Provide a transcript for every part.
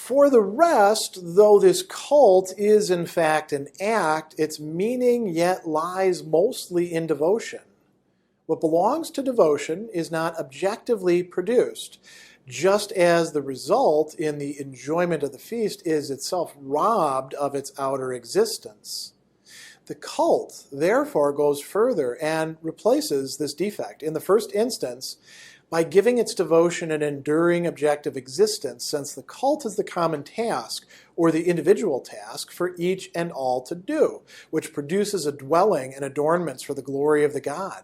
For the rest, though this cult is in fact an act, its meaning yet lies mostly in devotion. What belongs to devotion is not objectively produced, just as the result in the enjoyment of the feast is itself robbed of its outer existence. The cult, therefore, goes further and replaces this defect, in the first instance, by giving its devotion an enduring objective existence, since the cult is the common task, or the individual task, for each and all to do, which produces a dwelling and adornments for the glory of the god.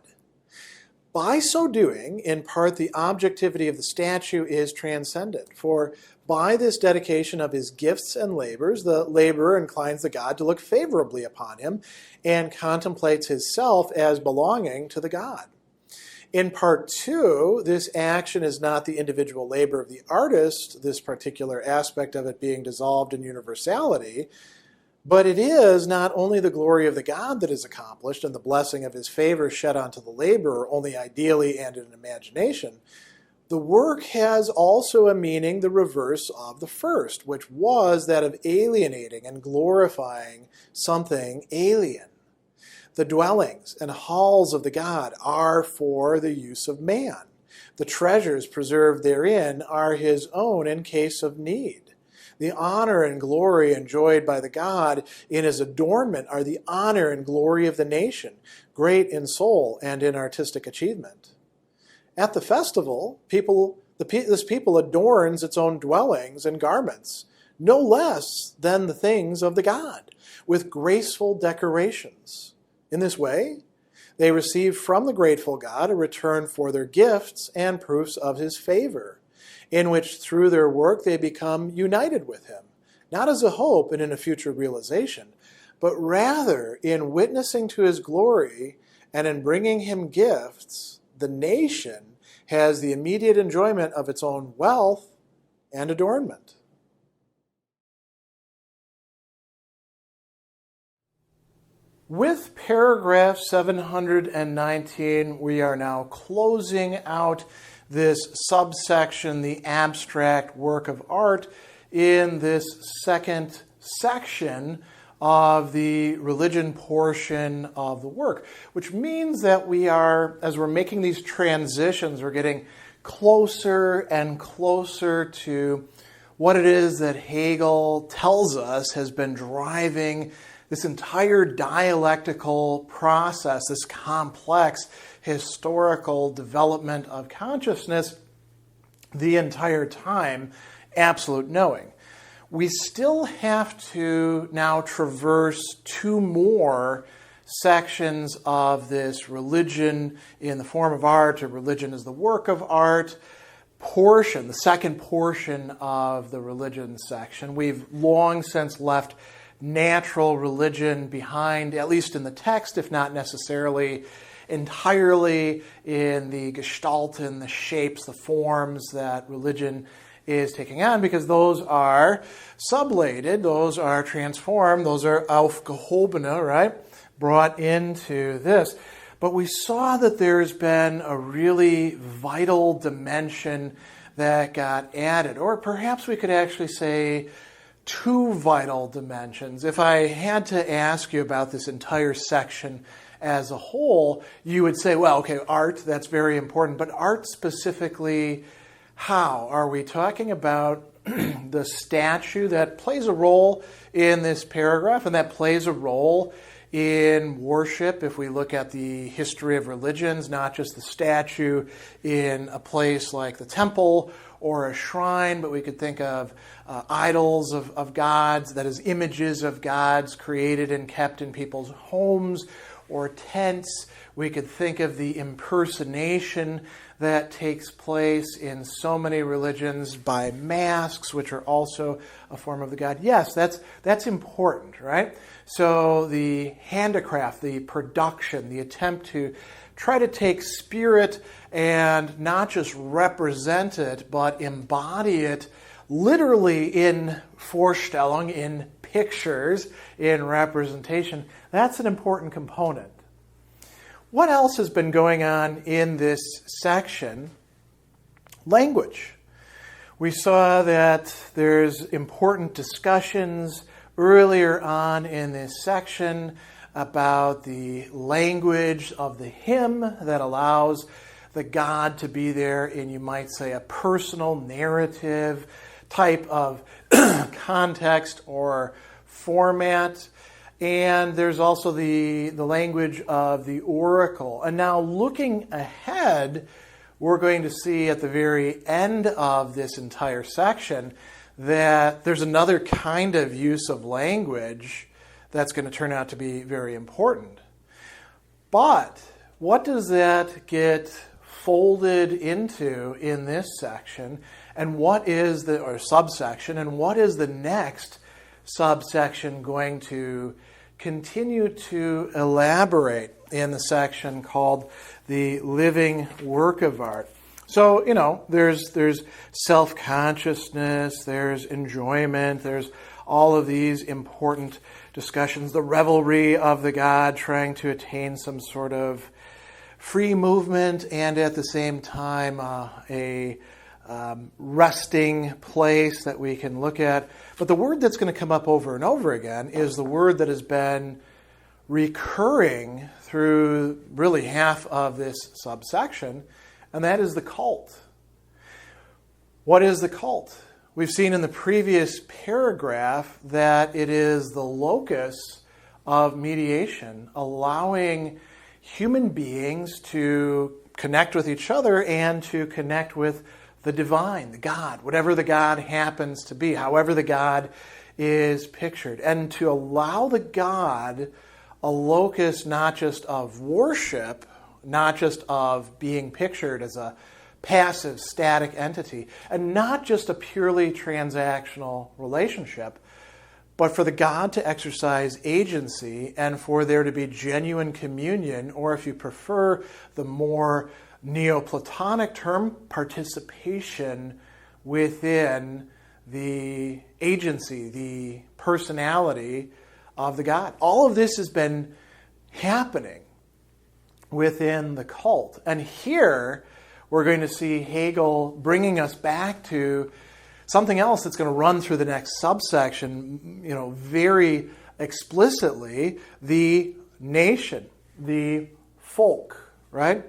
By so doing, in part, the objectivity of the statue is transcended, for by this dedication of his gifts and labors, the laborer inclines the god to look favorably upon him and contemplates his self as belonging to the god. In part two, this action is not the individual labor of the artist, this particular aspect of it being dissolved in universality, but it is not only the glory of the god that is accomplished and the blessing of his favor shed onto the laborer only ideally and in imagination. The work has also a meaning the reverse of the first, which was that of alienating and glorifying something alien. The dwellings and halls of the god are for the use of man. The treasures preserved therein are his own in case of need. The honor and glory enjoyed by the god in his adornment are the honor and glory of the nation, great in soul and in artistic achievement. At the festival, this people adorns its own dwellings and garments, no less than the things of the god, with graceful decorations. In this way, they receive from the grateful God a return for their gifts and proofs of his favor, in which through their work they become united with him, not as a hope and in a future realization, but rather in witnessing to his glory and in bringing him gifts. The nation has the immediate enjoyment of its own wealth and adornment. With paragraph 719, we are now closing out this subsection, the abstract work of art, in this second section of the religion portion of the work, which means that we are, as we're making these transitions, we're getting closer and closer to what it is that Hegel tells us has been driving this entire dialectical process, this complex historical development of consciousness the entire time, absolute knowing. We still have to now traverse two more sections of this religion in the form of art, or religion as the work of art portion, the second portion of the religion section. We've long since left natural religion behind, at least in the text, if not necessarily entirely in the gestalt and the shapes, the forms that religion is taking on, because those are sublated, those are transformed, those are aufgehobene, right? Brought into this. But we saw that there's been a really vital dimension that got added, or perhaps we could actually say two vital dimensions. If I had to ask you about this entire section as a whole, you would say, well, okay, art, that's very important, but art specifically, how? Are we talking about the statue that plays a role in this paragraph and that plays a role in worship? If we look at the history of religions, not just the statue in a place like the temple or a shrine, but we could think of idols of gods, that is, images of gods created and kept in people's homes or tents. We could think of the impersonation that takes place in so many religions by masks, which are also a form of the god. Yes, that's important, right? So the handicraft, the production, the attempt to try to take spirit and not just represent it, but embody it literally in Vorstellung, in pictures, in representation. That's an important component. What else has been going on in this section? Language. We saw that there's important discussions earlier on in this section about the language of the hymn that allows the God to be there in, you might say, a personal narrative type of context or format. And there's also the language of the oracle. And now looking ahead, we're going to see at the very end of this entire section that there's another kind of use of language that's going to turn out to be very important. But what does that get folded into in this section? And what is or subsection, and what is the next subsection going to continue to elaborate in the section called the living work of art? So, there's self-consciousness, there's enjoyment, there's all of these important discussions, the revelry of the God trying to attain some sort of free movement and at the same time a resting place that we can look at. But the word that's going to come up over and over again is the word that has been recurring through really half of this subsection, and that is the cult. What is the cult? We've seen in the previous paragraph that it is the locus of mediation, allowing human beings to connect with each other and to connect with the divine, the God, whatever the God happens to be, however the God is pictured, and to allow the God a locus not just of worship, not just of being pictured as a passive, static entity, and not just a purely transactional relationship, but for the God to exercise agency and for there to be genuine communion, or if you prefer the more Neoplatonic term, participation within the agency, the personality of the God. All of this has been happening within the cult. And here we're going to see Hegel bringing us back to something else that's going to run through the next subsection, very explicitly, the nation, the folk, right?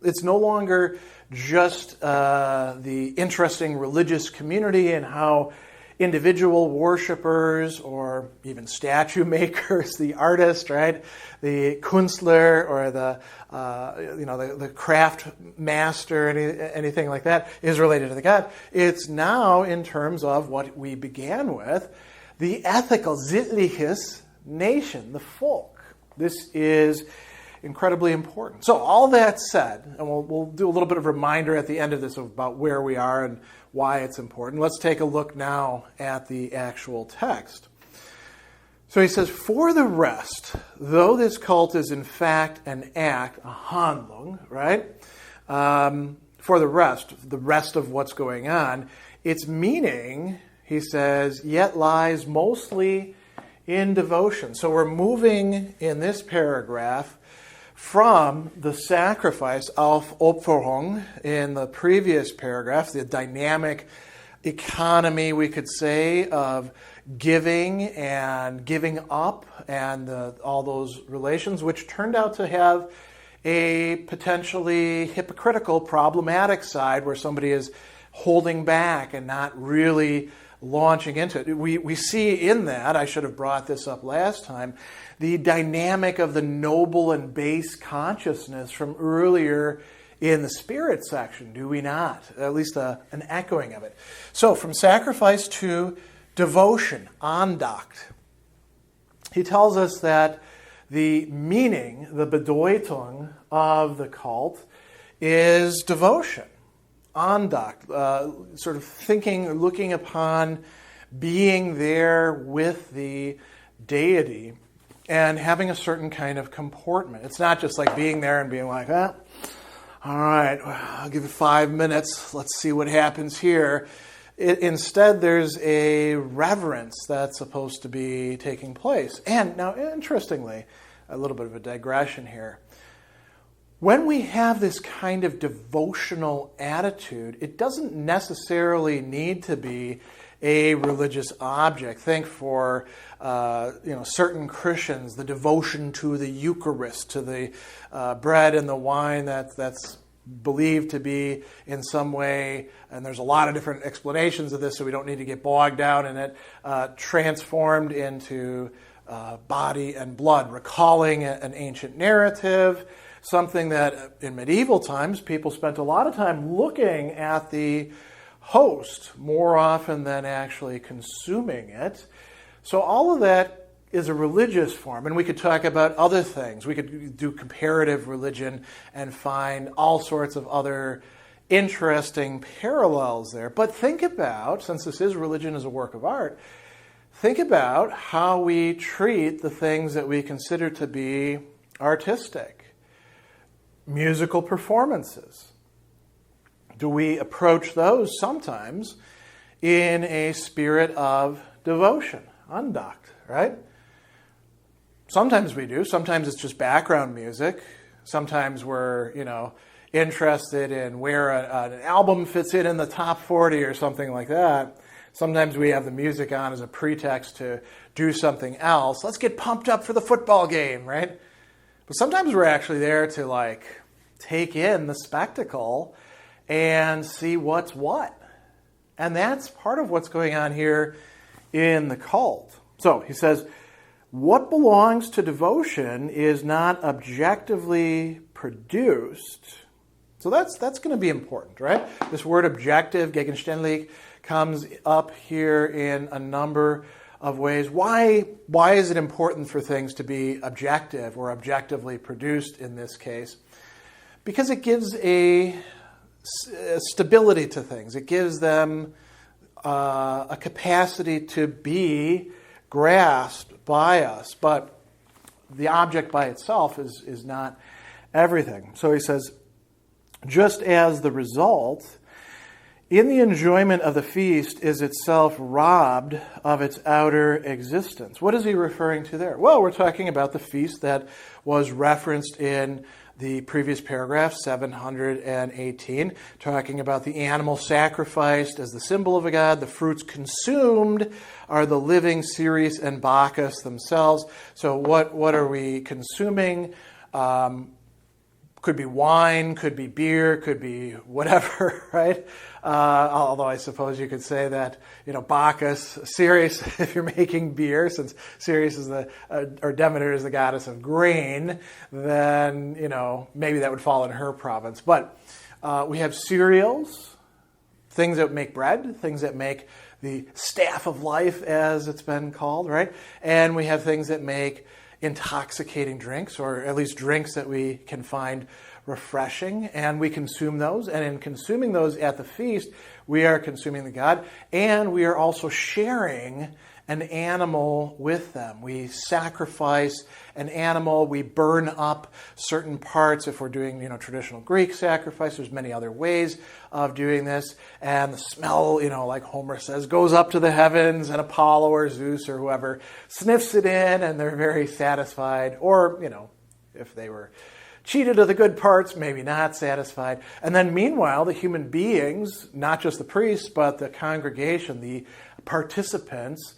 It's no longer just the interesting religious community and how individual worshipers or even statue makers, the artist, right, the Künstler or the craft master, anything like that is related to the God. It's now in terms of what we began with, the ethical, sittliches nation, the folk. This is incredibly important. So all that said, and we'll do a little bit of a reminder at the end of this about where we are and why it's important. Let's take a look now at the actual text. So he says, for the rest, though this cult is in fact an act, a Handlung, right? For the rest of what's going on, its meaning, he says, yet lies mostly in devotion. So we're moving in this paragraph from the sacrifice, Aufopferung, in the previous paragraph, the dynamic economy, we could say, of giving and giving up and all those relations, which turned out to have a potentially hypocritical, problematic side where somebody is holding back and not really launching into it. We see in that, I should have brought this up last time, the dynamic of the noble and base consciousness from earlier in the spirit section, do we not? At least an echoing of it. So from sacrifice to devotion, Andacht. He tells us that the meaning, the Bedeutung of the cult is devotion. Andacht, sort of thinking, looking upon being there with the deity and having a certain kind of comportment. It's not just like being there and being like, all right, I'll give it 5 minutes. Let's see what happens here. Instead, there's a reverence that's supposed to be taking place. And now, interestingly, a little bit of a digression here. When we have this kind of devotional attitude, it doesn't necessarily need to be a religious object. Think for certain Christians, the devotion to the Eucharist, to the bread and the wine that's believed to be in some way, and there's a lot of different explanations of this, so we don't need to get bogged down in it, transformed into body and blood, recalling an ancient narrative, something that in medieval times people spent a lot of time looking at the host more often than actually consuming it. So all of that is a religious form, and we could talk about other things. We could do comparative religion and find all sorts of other interesting parallels there. But think about, since this is religion as a work of art, think about how we treat the things that we consider to be artistic. Musical performances. Do we approach those sometimes in a spirit of devotion, Andacht, right? Sometimes we do. Sometimes it's just background music. Sometimes we're, interested in where an album fits in the top 40 or something like that. Sometimes we have the music on as a pretext to do something else. Let's get pumped up for the football game, right? But sometimes we're actually there to take in the spectacle and see what's what. And that's part of what's going on here in the cult. So he says, what belongs to devotion is not objectively produced. So that's going to be important, right? This word objective, gegenständlich, comes up here in a number of ways. Why is it important for things to be objective or objectively produced in this case? Because it gives a stability to things. It gives them a capacity to be grasped by us, but the object by itself is not everything. So he says, just as the result in the enjoyment of the feast is itself robbed of its outer existence. What is he referring to there? Well, we're talking about the feast that was referenced in the previous paragraph, 718, talking about the animal sacrificed as the symbol of a god. The fruits consumed are the living Ceres and Bacchus themselves. So what are we consuming? Could be wine, could be beer, could be whatever, right? Although I suppose you could say that, Bacchus, Ceres, if you're making beer, since Ceres is or Demeter is the goddess of grain, then, maybe that would fall in her province. But we have cereals, things that make bread, things that make the staff of life, as it's been called, right? And we have things that make intoxicating drinks, or at least drinks that we can find refreshing, and we consume those. And in consuming those at the feast, we are consuming the god, and we are also sharing an animal with them. We sacrifice an animal, we burn up certain parts. If we're doing, traditional Greek sacrifice, there's many other ways of doing this. And the smell, like Homer says, goes up to the heavens, and Apollo or Zeus or whoever sniffs it in, and they're very satisfied. Or, if they were cheated of the good parts, maybe not satisfied. And then meanwhile, the human beings, not just the priests, but the congregation, the participants,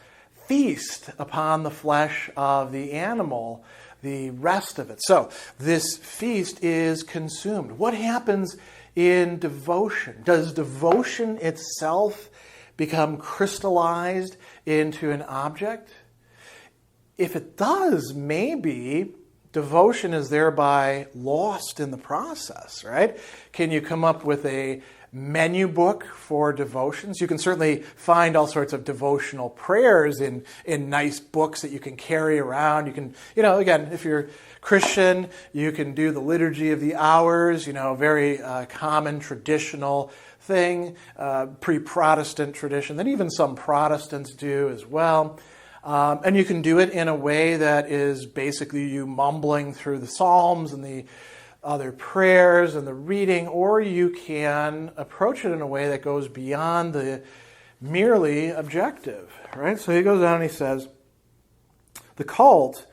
feast upon the flesh of the animal, the rest of it. So this feast is consumed. What happens in devotion? Does devotion itself become crystallized into an object? If it does, maybe devotion is thereby lost in the process, right? Can you come up with a menu book for devotions? You can certainly find all sorts of devotional prayers in nice books that you can carry around. You can, again, if you're Christian, you can do the Liturgy of the Hours, very common traditional thing, pre-Protestant tradition that even some Protestants do as well. And you can do it in a way that is basically you mumbling through the Psalms and the other prayers and the reading, or you can approach it in a way that goes beyond the merely objective, right? So he goes on and he says, the cult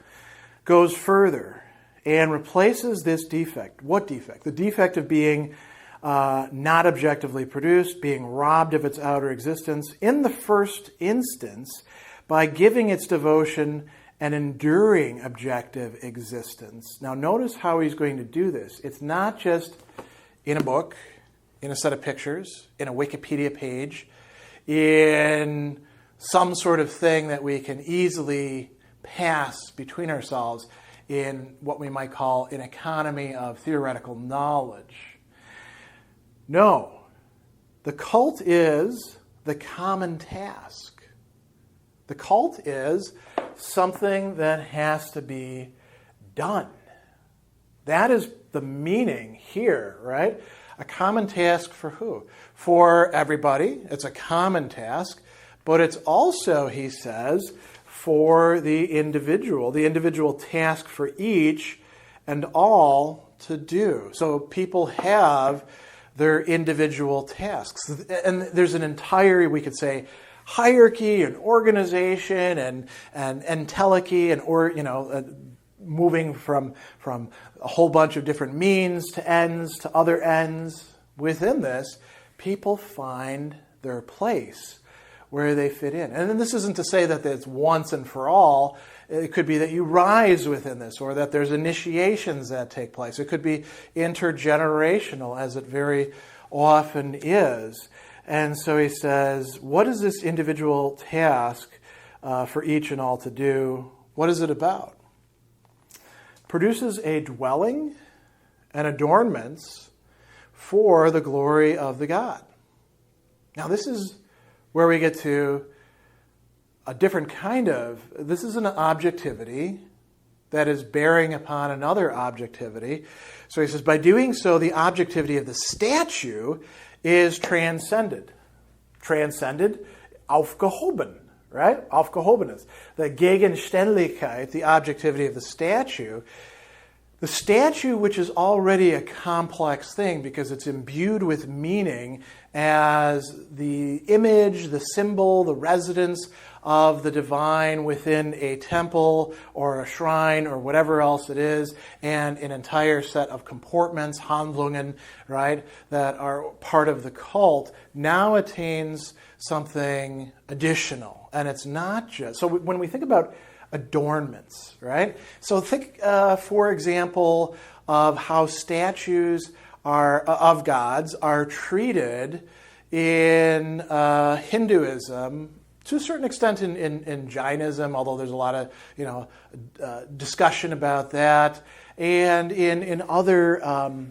goes further and replaces this defect. What defect? The defect of being not objectively produced, being robbed of its outer existence, in the first instance, by giving its devotion an enduring objective existence. Now notice how he's going to do this. It's not just in a book, in a set of pictures, in a Wikipedia page, in some sort of thing that we can easily pass between ourselves in what we might call an economy of theoretical knowledge. No, the cult is the common task. The cult is something that has to be done. That is the meaning here, right? A common task for who? For everybody. It's a common task, but it's also, he says, for the individual task for each and all to do. So people have their individual tasks. And there's an entire, we could say, hierarchy and organization and entelechy and moving from a whole bunch of different means to ends to other ends. Within this, people find their place where they fit in. And then this isn't to say that it's once and for all. It could be that you rise within this, or that there's initiations that take place. It could be intergenerational, as it very often is. And so he says, what is this individual task for each and all to do? What is it about? Produces a dwelling and adornments for the glory of the God. Now this is where we get to a different kind of, this is an objectivity that is bearing upon another objectivity. So he says, by doing so, the objectivity of the statue is transcended. Transcended, aufgehoben, right? Aufgehobenes. The Gegenständlichkeit, the objectivity of the statue, which is already a complex thing because it's imbued with meaning as the image, the symbol, the residence of the divine within a temple or a shrine or whatever else it is, and an entire set of comportments, Handlungen, right, that are part of the cult, now attains something additional. And it's not just, so when we think about adornments, right? So think, for example, of how statues of gods are treated in Hinduism, to a certain extent in Jainism, although there's a lot of discussion about that, and in other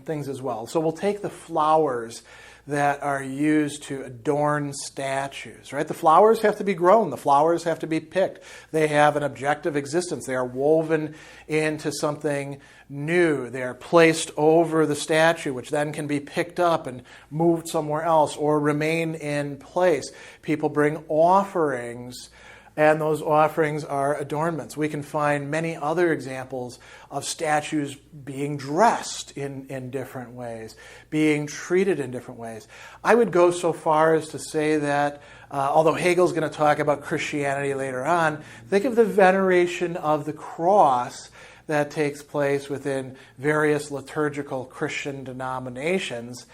things as well. So we'll take the flowers that are used to adorn statues, right? The flowers have to be grown. The flowers have to be picked. They have an objective existence. They are woven into something new. They are placed over the statue, which then can be picked up and moved somewhere else or remain in place. People bring offerings, and those offerings are adornments. We can find many other examples of statues being dressed in different ways, being treated in different ways. I would go so far as to say that, although Hegel's going to talk about Christianity later on, think of the veneration of the cross that takes place within various liturgical Christian denominations.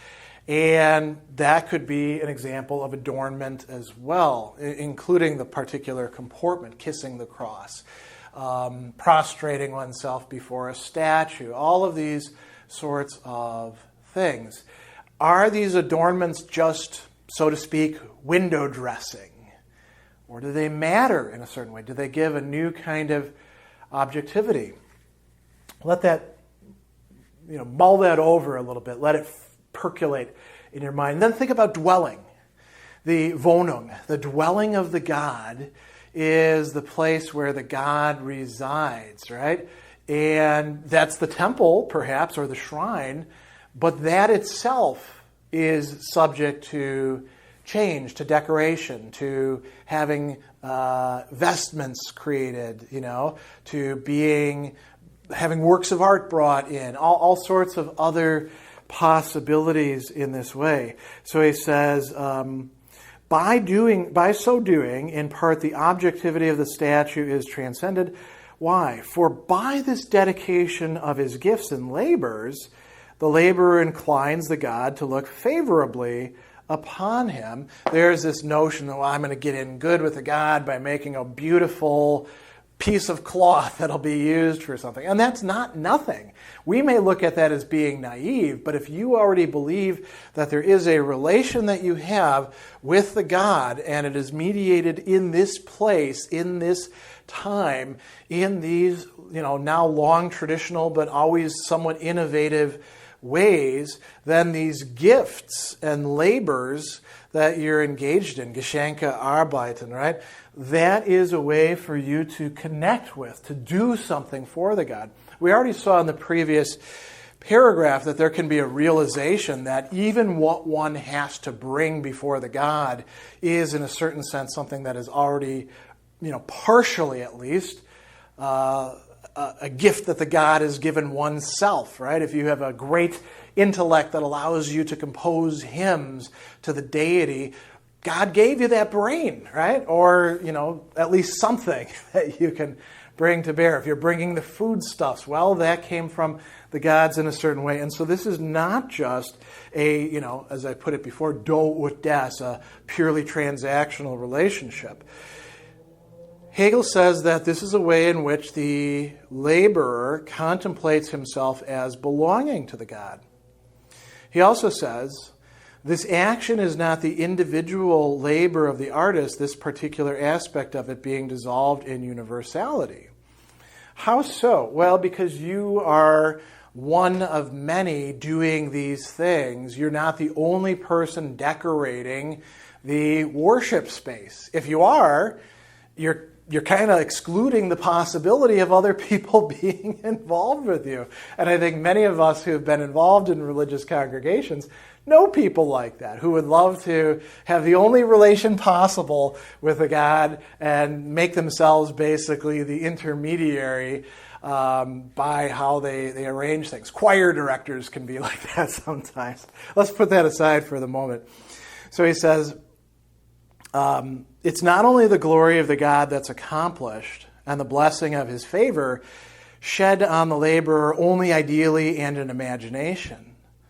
And that could be an example of adornment as well, including the particular comportment, kissing the cross, prostrating oneself before a statue, all of these sorts of things. Are these adornments just, so to speak, window dressing? Or do they matter in a certain way? Do they give a new kind of objectivity? Let that, mull that over a little bit. Let it percolate in your mind. And then think about dwelling. The Wohnung, the dwelling of the God, is the place where the God resides, right? And that's the temple, perhaps, or the shrine, but that itself is subject to change, to decoration, to having vestments created, to having works of art brought in, all sorts of other possibilities in this way. So he says, by so doing, in part, the objectivity of the statue is transcended, Why? For by this dedication of his gifts and labors, the laborer inclines the God to look favorably upon him. There's this notion that, well, I'm going to get in good with the God by making a beautiful piece of cloth that'll be used for something. And that's not nothing. We may look at that as being naive, but if you already believe that there is a relation that you have with the God, and it is mediated in this place, in this time, in these, now long traditional but always somewhat innovative ways, then these gifts and labors that you're engaged in, Geschenke arbeiten, right? That is a way for you to connect with, to do something for the God. We already saw in the previous paragraph that there can be a realization that even what one has to bring before the God is, in a certain sense, something that is already, partially at least, a gift that the God has given oneself, right? If you have a great intellect that allows you to compose hymns to the deity, God gave you that brain, right? Or, at least something that you can bring to bear. If you're bringing the foodstuffs, well, that came from the gods in a certain way. And so this is not just a, as I put it before, do ut das, a purely transactional relationship. Hegel says that this is a way in which the laborer contemplates himself as belonging to the God. He also says, this action is not the individual labor of the artist, this particular aspect of it being dissolved in universality. How so? Well, because you are one of many doing these things. You're not the only person decorating the worship space. If you are, you're kind of excluding the possibility of other people being involved with you. And I think many of us who have been involved in religious congregations know people like that, who would love to have the only relation possible with a God and make themselves basically the intermediary by how they arrange things. Choir directors can be like that sometimes. Let's put that aside for the moment. So he says, it's not only the glory of the God that's accomplished and the blessing of his favor shed on the laborer only ideally and in imagination.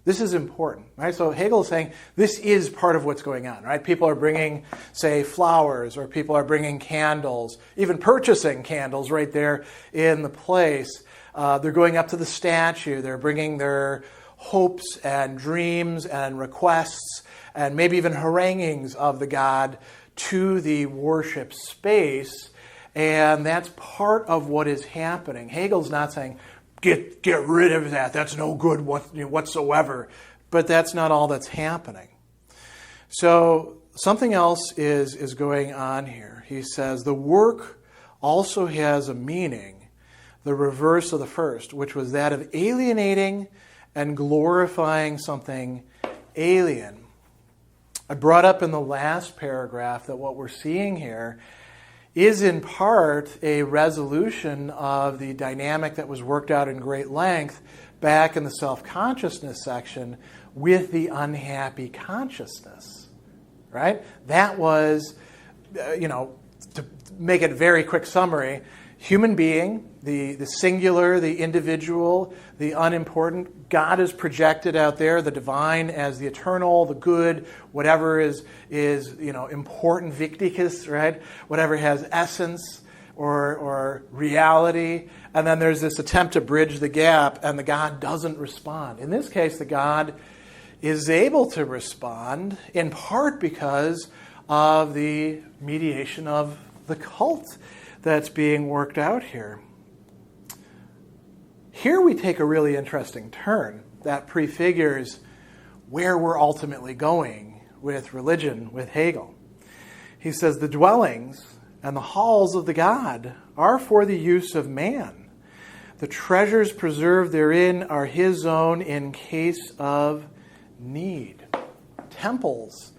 This is important, right? So Hegel is saying this is part of what's going on, right? People are bringing, say, flowers, or people are bringing candles, even purchasing candles right there in the place. They're going up to the statue. They're bringing their hopes and dreams and requests and maybe even haranguings of the God to the worship space, and that's part of what is happening. Hegel's not saying, get rid of that, that's no good whatsoever, but that's not all that's happening. So something else is going on here. He says, the work also has a meaning, the reverse of the first, which was that of alienating and glorifying something alien. I brought up in the last paragraph that what we're seeing here is in part a resolution of the dynamic that was worked out in great length back in the self-consciousness section with the unhappy consciousness, right? That was, to make it a very quick summary, human being, the singular, the individual, the unimportant. God is projected out there, the divine as the eternal, the good, whatever is important, victicus, right? Whatever has essence or reality. And then there's this attempt to bridge the gap, and the God doesn't respond. In this case, the God is able to respond, in part because of the mediation of the cult that's being worked out here. Here we take a really interesting turn that prefigures where we're ultimately going with religion, with Hegel. He says, the dwellings and the halls of the God are for the use of man. The treasures preserved therein are his own in case of need. Temples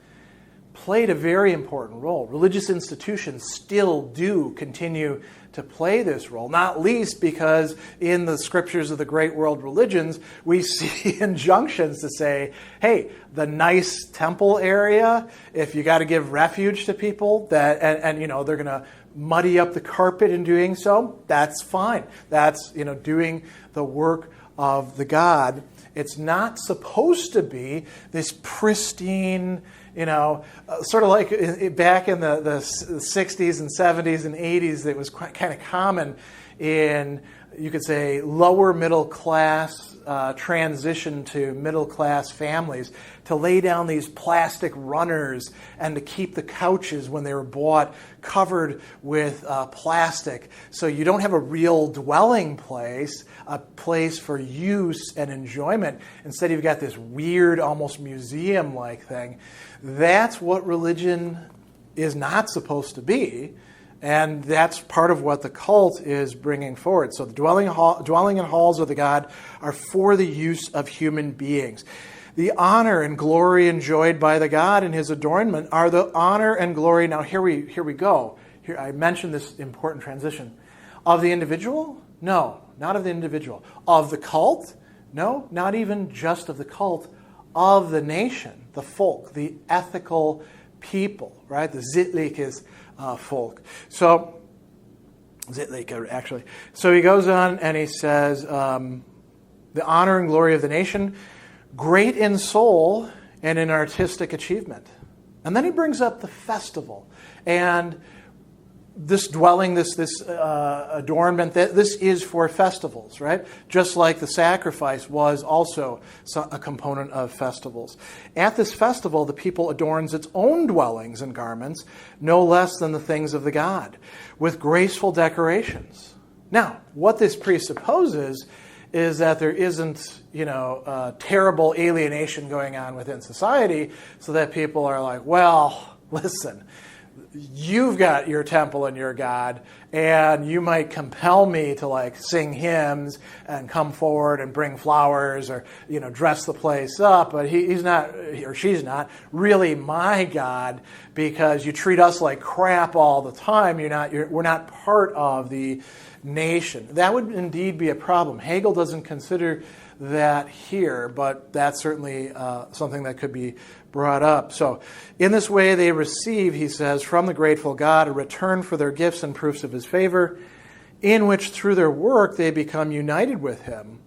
played a very important role. Religious institutions still do continue to play this role, not least because in the scriptures of the great world religions, we see injunctions to say, hey, the nice temple area, if you got to give refuge to people, that and they're going to muddy up the carpet in doing so, that's fine. That's, doing the work of the God. It's not supposed to be this pristine, sort of like back in the 60s and 70s and 80s, it was kind of common in, you could say, lower middle class transition to middle class families to lay down these plastic runners and to keep the couches when they were bought covered with plastic. So you don't have a real dwelling place, a place for use and enjoyment. Instead, you've got this weird, almost museum-like thing. That's what religion is not supposed to be. And that's part of what the cult is bringing forward. So the dwelling and halls of the God are for the use of human beings. The honor and glory enjoyed by the God in his adornment are the honor and glory. Now here we go. Here I mentioned this important transition. Of the individual? No, not of the individual. Of the cult? No, not even just of the cult. Of the nation, the folk, the ethical people, right? The Zittliches folk. So, Zittlicher, actually. So he goes on and he says, the honor and glory of the nation, great in soul and in artistic achievement. And then he brings up the festival. And this dwelling, this adornment, this is for festivals, right? Just like the sacrifice was also a component of festivals. At this festival, the people adorns its own dwellings and garments, no less than the things of the God, with graceful decorations. Now, what this presupposes is that there isn't, terrible alienation going on within society, so that people are like, well, listen, you've got your temple and your God, and you might compel me to sing hymns and come forward and bring flowers or dress the place up, but he's not, he or she's not really my God because you treat us like crap all the time. We're not part of the nation. That would indeed be a problem. Hegel doesn't consider that here, but that's certainly something that could be brought up. So, in this way they receive, he says, from the grateful God a return for their gifts and proofs of his favor, in which through their work they become united with him.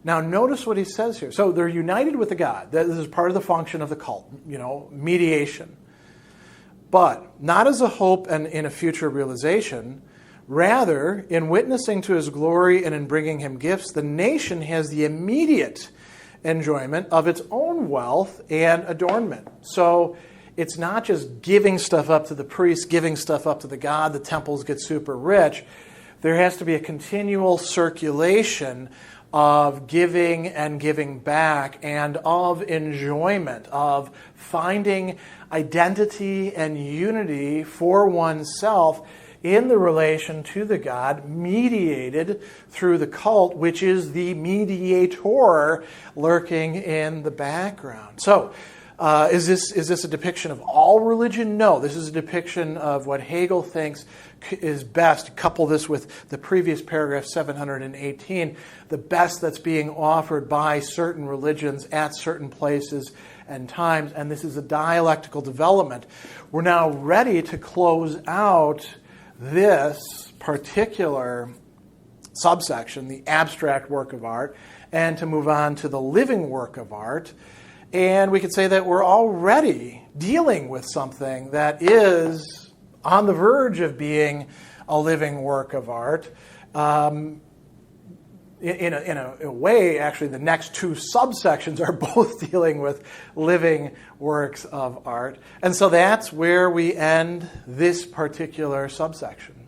Now, notice what he says here. So, they're united with the God. This is part of the function of the cult, mediation. But not as a hope and in a future realization. Rather, in witnessing to his glory and in bringing him gifts, the nation has the immediate enjoyment of its own wealth and adornment. So it's not just giving stuff up to the priest, giving stuff up to the God, the temples get super rich. There has to be a continual circulation of giving and giving back and of enjoyment, of finding identity and unity for oneself in the relation to the God, mediated through the cult, which is the mediator lurking in the background. So, is this a depiction of all religion? No, this is a depiction of what Hegel thinks is best. Couple this with the previous paragraph 718, the best that's being offered by certain religions at certain places and times, and this is a dialectical development. We're now ready to close out this particular subsection, the abstract work of art, and to move on to the living work of art. And we could say that we're already dealing with something that is on the verge of being a living work of art. In a way, actually, the next two subsections are both dealing with living works of art. And so that's where we end this particular subsection.